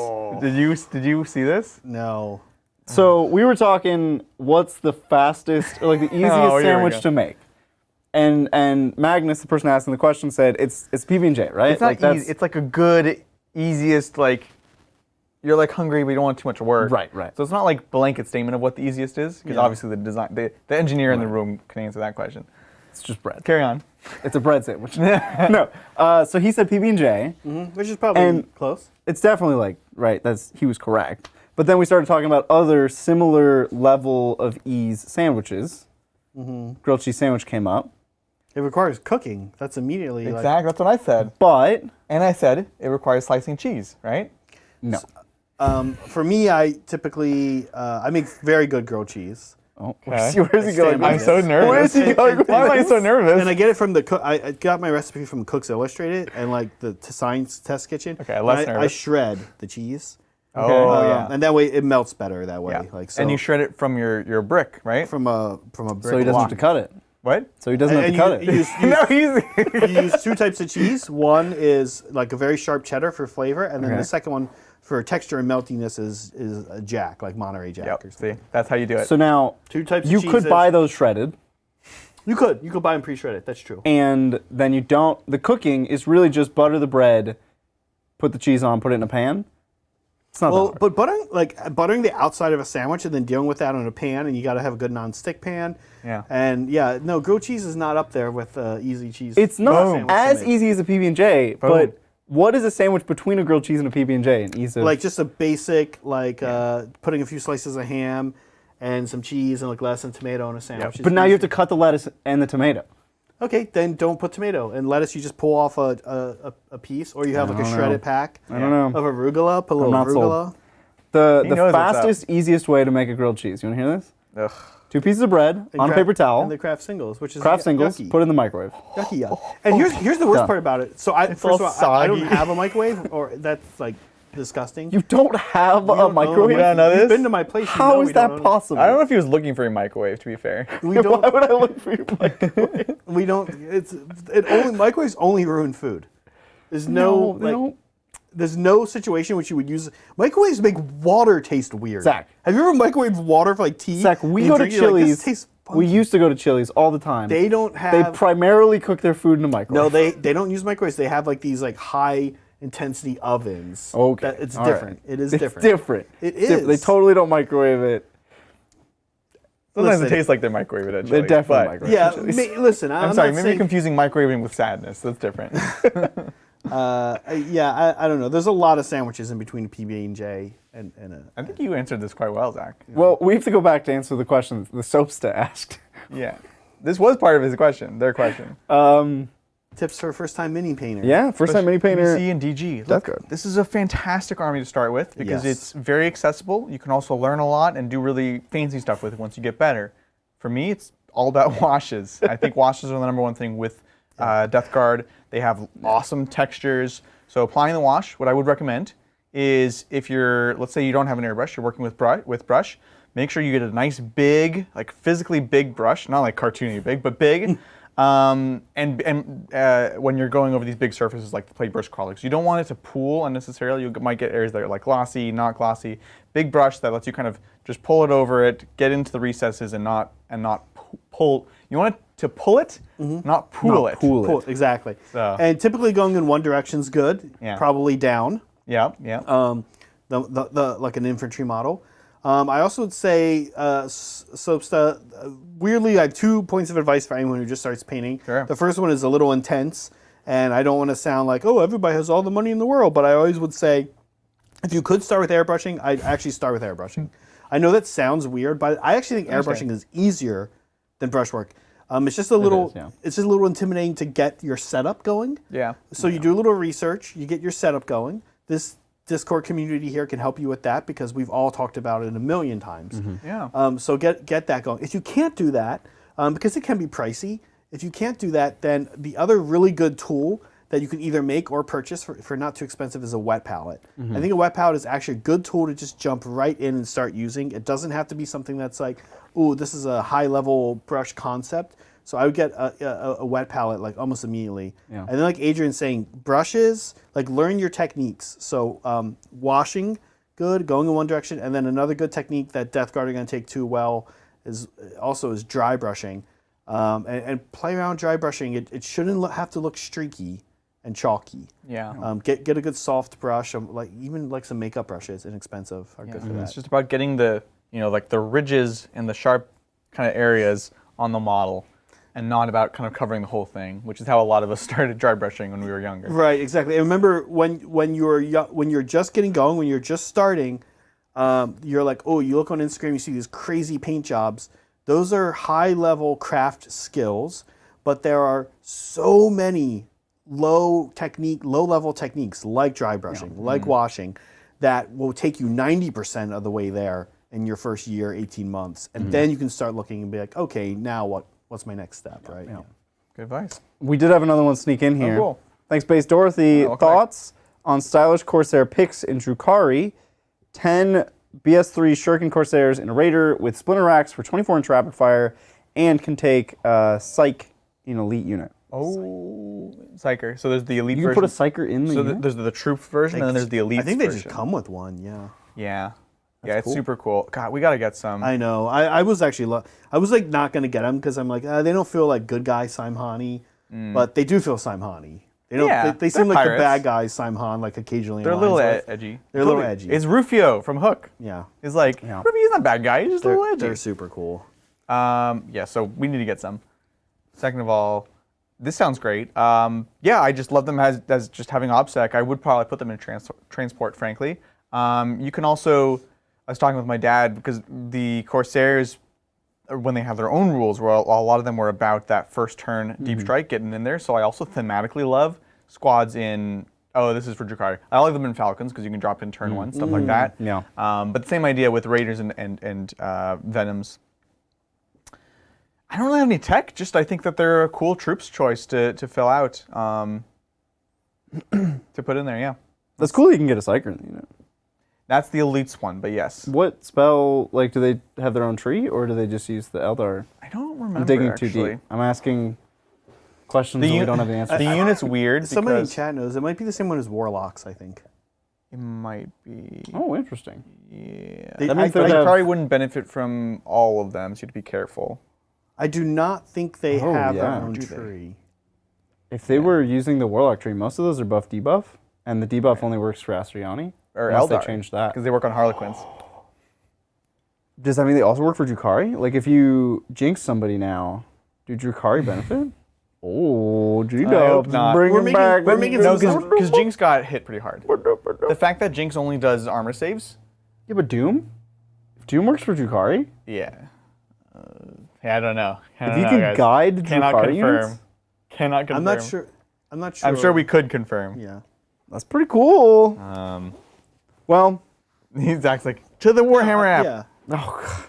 Did you see this? No. So we were talking, what's the fastest, or like the easiest Oh, here we sandwich go. to make? And Magnus, the person asking the question, said it's PB&J, right? It's not like that's, easy. It's like a good, easiest, like, you're like hungry, but you don't want too much work. Right, right. So it's not like blanket statement of what the easiest is, because obviously the engineer in the room can answer that question. it's just bread. Carry on. It's a bread sandwich. No. So he said PB&J. Which is probably And- close. It's definitely like, right, he was correct. But then we started talking about other similar level of ease sandwiches. Grilled cheese sandwich came up. It requires cooking. That's immediately like. Exactly. That's what I said. But, And I said it requires slicing cheese, right? no. For me, I typically I make very good grilled cheese. Oh, Okay. where's he going? I'm so nervous. Where is he going with Why am I this? so nervous? And I get it from the cook. I got my recipe from Cooks Illustrated and like the Science Test Kitchen. Okay, less And I nervous. shred the cheese. Oh, yeah. And that way it melts better that way. Yeah. Like so. And you shred it from your brick, right? from a brick. So he doesn't have to cut it. What? So he doesn't have And to cut you it. use, No, he's. you use two types of cheese. One is like a very sharp cheddar for flavor, and then Okay. the second one for texture and meltiness is a Jack, like Monterey Jack. Yep. Or something. See, that's how you do it. So now, Two types you of could cheeses. buy those shredded. You could buy them pre-shredded. That's true. And then you don't, the cooking is really just butter the bread, put the cheese on, put it in a pan. It's not Well, that hard. but buttering the outside of a sandwich and then dealing with that on a pan, and you got to have a good non-stick pan. Yeah. And yeah, no, grilled cheese is not up there with easy cheese. It's not sandwich to as make. easy as a PB&J, but what is a sandwich between a grilled cheese and a PB&J in ease of... Like just a basic, like putting a few slices of ham and some cheese and like lettuce and tomato on a sandwich. is but now you have easy. to cut the lettuce and the tomato. Okay, then don't put tomato and lettuce. You just pull off a piece, or you have like a don't shredded know. pack I don't know. of arugula. Put a little not sold. arugula. The knows what's up. fastest, easiest way to make a grilled cheese. You want to hear this? Ugh. 2 pieces of bread And on a craft- paper towel, And the craft singles, which is craft singles, yucky. put it in the microwave. Yucky, yuck. And here's the worst Done. part about it. So first all of all, I don't soggy. have a microwave, or that's like disgusting. You don't have We a don't own microwave? You don't know You've this? been to my place. You How know is we don't that own it. possible? I don't know if he was looking for a microwave. To be fair. We Why don't. would I look for your microwave? We don't. Microwaves only ruin food. There's no they like. don't. There's no situation which you would use. Microwaves make water taste weird. Zach. Have you ever microwaved water for like tea? Zach, we and go to drink it, you're like, this Chili's. tastes We funky. used to go to Chili's all the time. They don't They have. primarily cook their food in a No, microwave. they don't use microwaves. They have like these like high intensity ovens. Okay, It's all different. right. It is It's different. different. It It's different. They is. totally don't microwave it. Sometimes Listen. it tastes like they're microwaved at They Chili's, definitely but- microwave Yeah, Chili's. listen. I'm sorry. not Maybe saying, you're confusing microwaving with sadness. That's different. I don't know. There's a lot of sandwiches in between a PB&J and a. I think you answered this quite well, Zach. Well, we have to go back to answer the question the Soapsta asked. Yeah. This was part of his question. Their question. Tips for a first-time mini painter. Yeah, first time mini painter. PC and DG. Death Look, Guard. this is a fantastic army to start with because Yes. it's very accessible. You can also learn a lot and do really fancy stuff with it once you get better. For me, it's all about washes. I think washes are the number one thing with Death Guard. They have awesome textures. So applying the wash, what I would recommend is if you're, let's say you don't have an airbrush, you're working with brush, make sure you get a nice big, like physically big brush, not like cartoony big, but big. And when you're going over these big surfaces like the plate brush crawlers, you don't want it to pool unnecessarily. You might get areas that are like glossy, not glossy. Big brush that lets you kind of just pull it over it, get into the recesses, and not pull. You want it to pull it, not pool it. Pool it, exactly. So. And typically going in one direction's good. Yeah. Probably down. Yeah. The like an infantry model. I also would say, Soapsta, weirdly, I have 2 points of advice for anyone who just starts painting. Sure. The first one is a little intense, and I don't want to sound like, oh, everybody has all the money in the world, but I always would say, if you could start with airbrushing, I'd actually start with airbrushing. I know that sounds weird, but I actually think airbrushing is easier than brushwork. It's just a little, it's just a little intimidating to get your setup going. Yeah. So you do a little research, you get your setup going. This Discord community here can help you with that because we've all talked about it a million times. Yeah. So get that going. If you can't do that, because it can be pricey, if you can't do that, then the other really good tool that you can either make or purchase for not too expensive is a wet palette. I think a wet palette is actually a good tool to just jump right in and start using. It doesn't have to be something that's like, ooh, this is a high level brush concept. So I would get a wet palette like almost immediately. Yeah. And then like Adrian's saying, brushes, like learn your techniques. So washing, good, going in one direction. And then another good technique that Death Guard are going to take too well is dry brushing. And play around dry brushing. It shouldn't have to look streaky and chalky. Yeah. Get a good soft brush. Like even like some makeup brushes, inexpensive, are good for that. It's just about getting the, like the ridges and the sharp kind of areas on the model, and not about kind of covering the whole thing, which is how a lot of us started dry brushing when we were younger. Right, exactly. And remember when you're just getting going, when you're just starting, you're like, oh, you look on Instagram, you see these crazy paint jobs. Those are high-level craft skills, but there are so many low-level techniques like dry brushing, like washing, that will take you 90% of the way there in your first year, 18 months. And then you can start looking and be like, okay, now what's my next step, right? Yeah. Good advice. We did have another one sneak in here. Oh, cool. Thanks, Base Dorothy. Okay. Thoughts on stylish Corsair picks in Drukari? 10 BS3 Shuriken Corsairs in a Raider with splinter racks for 24-inch rapid fire and can take Psych in elite unit. Oh, Psyker. So there's the elite You version. can put a Psyker in the unit? There's the troop version, and then there's the elite version. I think they just come with one, yeah. Yeah. That's it's cool. super cool. God, we got to get some. I know. I was actually, I was like not going to get them because I'm like, they don't feel like good guy Saimhani, but they do feel Saimhani. They don't. Yeah, they seem like pirates. the bad guys Saimhan, like occasionally. They're a little edgy. They're a little edgy. It's Rufio from Hook. Yeah. He's like, Rufio's not a bad guy. He's just a little edgy. They're super cool. Yeah, so we need to get some. Second of all, this sounds great. Yeah, I just love them as just having OBSEC. I would probably put them in transport, frankly. You can also, I was talking with my dad because the Corsairs, when they have their own rules, where a lot of them were about that first turn deep strike getting in there. So I also thematically love squads in, this is for Drukari. I like them in Falcons because you can drop in turn one, stuff like that. Yeah. But the same idea with Raiders and Venoms. I don't really have any tech, just I think that they're a cool troops choice to fill out, to put in there, yeah. That's cool you can get a Psyker in the unit. That's the Elites one, but yes. What spell, like, do they have their own tree, or do they just use the Eldar? I don't remember, I'm digging actually. too deep. I'm asking questions that we don't have the answer The to. unit's weird Somebody in because chat knows. It might be the same one as Warlocks, I think. it might be. Oh, interesting. Yeah. That means I they have- probably wouldn't benefit from all of them, so you have to be careful. I do not think they Oh, have their yeah. own Do they? tree. If they were using the Warlock tree, most of those are buff debuff, and the debuff only works for Astriani. Or unless Eldar. they changed that. Because they work on Harlequins. Does that mean they also work for Drukari? Like, if you jinx somebody now, do Drukari benefit? Oh, hope G-Dubs, not. bring We're him making- back. we're making No, some- because Jinx got hit pretty hard. The fact that Jinx only does armor saves, Yeah, but Doom? If Doom works for Drukari, yeah. I don't know. if you can guide Cannot Drukari confirm. units, Cannot confirm. I'm not sure. I'm sure we could confirm. Yeah. that's pretty cool. Well, Zach's like, to the Warhammer app. Yeah. oh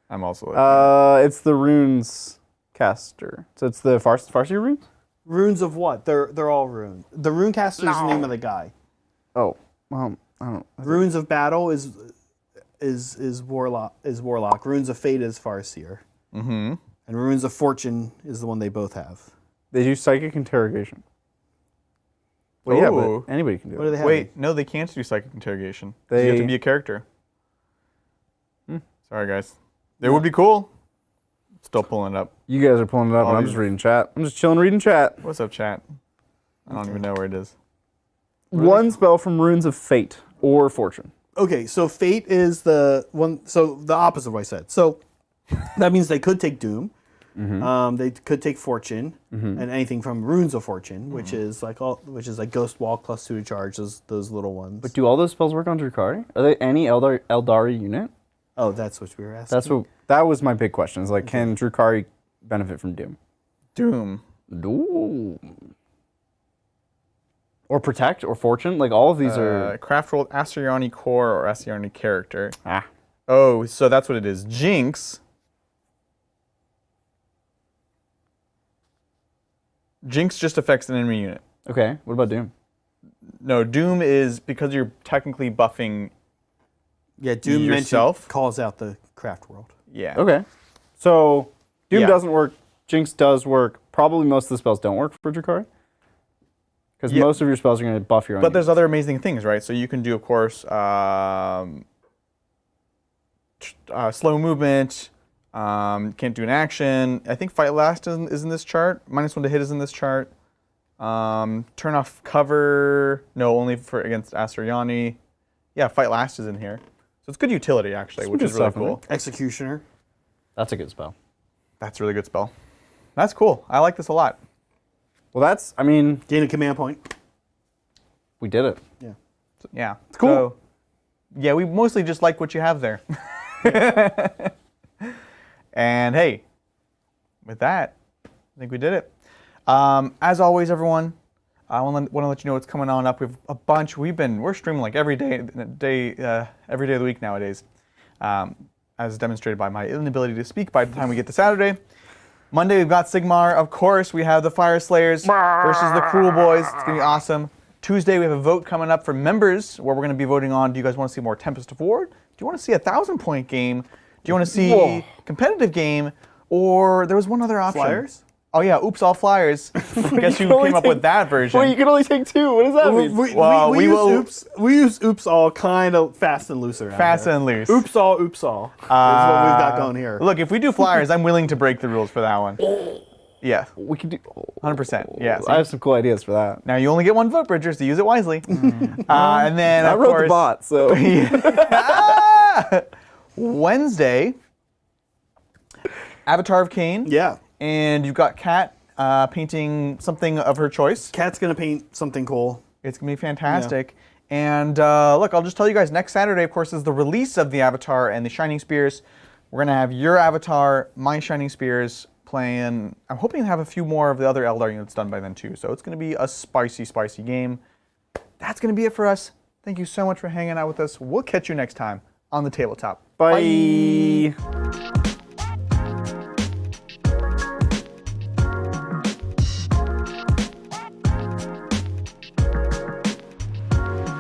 I'm also like, god. It's the runes caster. So it's the Farsi runes? Runes of what? They're all runes. The Runecaster is the name of the guy. Oh, Runes of Battle is Warlock. Runes of Fate is Farseer. Mm-hmm. And Runes of Fortune is the one they both have. They do Psychic Interrogation. Well, yeah, but anybody can do What do it. they have? Wait, no, they can't do psychic interrogation. You have to be a character. Sorry, guys. It would be cool. Still pulling it up. You guys are pulling it up, and I'm just reading chat. I'm just chilling reading chat. What's up, chat? I don't even know where it is. One spell from Runes of Fate or Fortune. Okay, so Fate is the one. So the opposite of what I said. So that means they could take Doom. They could take Fortune and anything from Runes of Fortune, which is like Ghost Walk +2 to charge. Those little ones. But do all those spells work on Drukari? Are they any Eldari unit? Oh, that's what we were asking. That was my big question. Is like, can Drukari benefit from Doom? Doom. Or Protect or Fortune? Like all of these are Craft rolled Asuryani core or Asuryani character. ah. Oh, so that's what it is. Jinx. Jinx just affects an enemy unit. Okay. What about Doom? No, Doom is because you're technically buffing. Yeah, Doom yourself calls out the craft world. Yeah. Okay. So Doom Yeah. doesn't work. Jinx does work. Probably most of the spells don't work for Drukari. Because most of your spells are going to buff your own. But there's other amazing things, right? So you can do, of course, slow movement. Can't do an action. I think Fight Last is in this chart. -1 to hit is in this chart. Turn off cover. No, only for against Asuryani. Yeah, Fight Last is in here. So it's good utility, actually, which is really cool. Executioner. That's a good spell. That's a really good spell. That's cool. I like this a lot. Well, that's, I mean, Gain a command point. we did it. Yeah. Yeah. It's cool. So, yeah, we mostly just like what you have there. And hey, with that, I think we did it. As always, everyone, I want to let you know what's coming on up. We have a bunch. We're streaming like every day of the week nowadays, as demonstrated by my inability to speak by the time we get to Saturday. Monday, we've got Sigmar. Of course, we have the Fire Slayers versus the Cruel Boys. It's going to be awesome. Tuesday, we have a vote coming up for members where we're going to be voting on, do you guys want to see more Tempest of War? Do you want to see a 1,000-point game? Do you want to see competitive game? Or there was one other option. Flyers? Oh yeah, oops, all flyers. I guess you came up with that version. Wait, you can only take 2. What does that mean? We use oops all kind of fast and loose around Fast here. and loose. Oops all is what we've got going here. Look, if we do flyers, I'm willing to break the rules for that one. Yeah, We can do 100%. Yeah. I have some cool ideas for that. Now you only get one vote, Bridger, so use it wisely. And then I of wrote course, the bot, so Wednesday, Avatar of Cain. Yeah. And you've got Kat painting something of her choice. Kat's going to paint something cool. It's going to be fantastic. Yeah. And look, I'll just tell you guys, next Saturday, of course, is the release of the Avatar and the Shining Spears. We're going to have your Avatar, my Shining Spears playing. I'm hoping to have a few more of the other Eldar units done by then, too. So it's going to be a spicy, spicy game. That's going to be it for us. Thank you so much for hanging out with us. We'll catch you next time on the Tabletop. Bye.